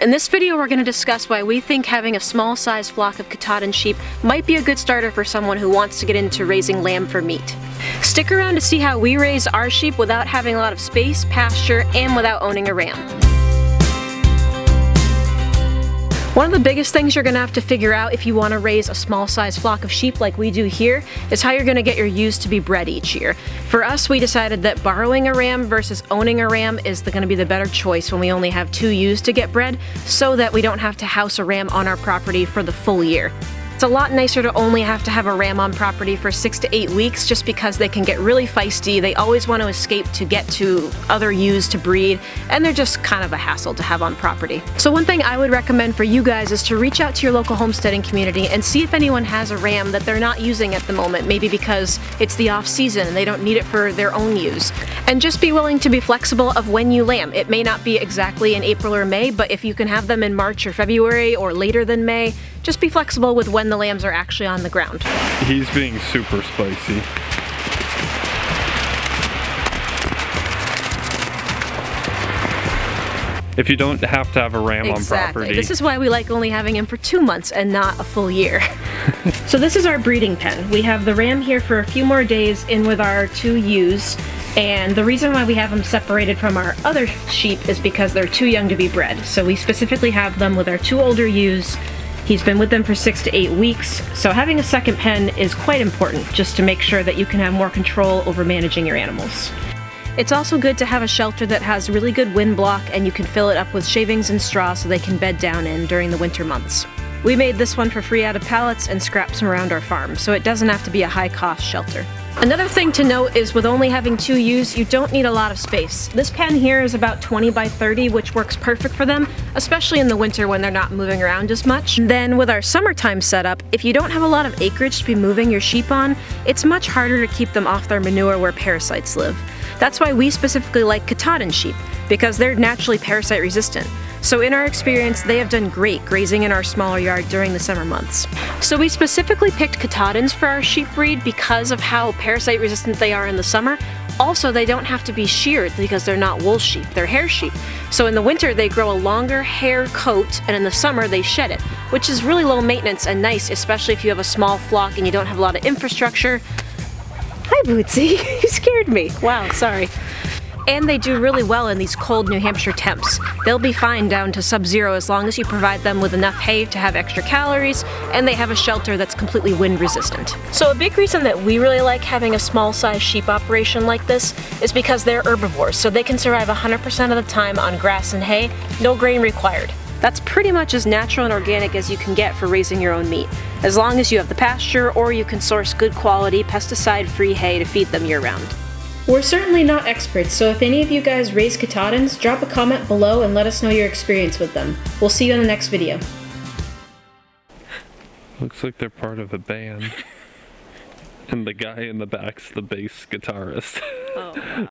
In this video, we're going to discuss why we think having a small-sized flock of Katahdin sheep might be a good starter for someone who wants to get into raising lamb for meat. Stick around to see how we raise our sheep without having a lot of space, pasture, and without owning a ram. One of the biggest things you're going to have to figure out if you want to raise a small-sized flock of sheep like we do here is how you're going to get your ewes to be bred each year. For us, we decided that borrowing a ram versus owning a ram is going to be the better choice when we only have 2 ewes to get bred, so that we don't have to house a ram on our property for the full year. It's a lot nicer to only have to have a ram on property for 6 to 8 weeks just because they can get really feisty, they always want to escape to get to other ewes to breed, and they're just kind of a hassle to have on property. So one thing I would recommend for you guys is to reach out to your local homesteading community and see if anyone has a ram that they're not using at the moment, maybe because it's the off season and they don't need it for their own ewes. And just be willing to be flexible of when you lamb. It may not be exactly in April or May, but if you can have them in March or February or later than May, just be flexible with when the lambs are actually on the ground. He's being super spicy. If you don't have to have a ram on property. This is why we like only having him for 2 months and not a full year. So this is our breeding pen. We have the ram here for a few more days in with our 2 ewes. And the reason why we have them separated from our other sheep is because they're too young to be bred. So we specifically have them with our 2 older ewes. He's been with them for 6 to 8 weeks, so having a second pen is quite important just to make sure that you can have more control over managing your animals. It's also good to have a shelter that has really good wind block and you can fill it up with shavings and straw so they can bed down in during the winter months. We made this one for free out of pallets and scraps from around our farm, so it doesn't have to be a high-cost shelter. Another thing to note is with only having 2 ewes, you don't need a lot of space. This pen here is about 20 by 30, which works perfect for them, especially in the winter when they're not moving around as much. Then with our summertime setup, if you don't have a lot of acreage to be moving your sheep on, it's much harder to keep them off their manure where parasites live. That's why we specifically like Katahdin sheep, because they're naturally parasite resistant. So in our experience, they have done great grazing in our smaller yard during the summer months. So we specifically picked Katahdins for our sheep breed because of how parasite resistant they are in the summer. Also, they don't have to be sheared because they're not wool sheep, they're hair sheep. So in the winter, they grow a longer hair coat, and in the summer, they shed it, which is really low maintenance and nice, especially if you have a small flock and you don't have a lot of infrastructure. Hi, Bootsy. You scared me. Wow, sorry. And they do really well in these cold New Hampshire temps. They'll be fine down to sub-zero as long as you provide them with enough hay to have extra calories, and they have a shelter that's completely wind resistant. So a big reason that we really like having a small-sized sheep operation like this is because they're herbivores, so they can survive 100% of the time on grass and hay, no grain required. That's pretty much as natural and organic as you can get for raising your own meat, as long as you have the pasture or you can source good quality, pesticide-free hay to feed them year-round. We're certainly not experts, so if any of you guys raise Katahdins, drop a comment below and let us know your experience with them. We'll see you in the next video. Looks like they're part of a band. And the guy in the back's the bass guitarist. Oh, wow.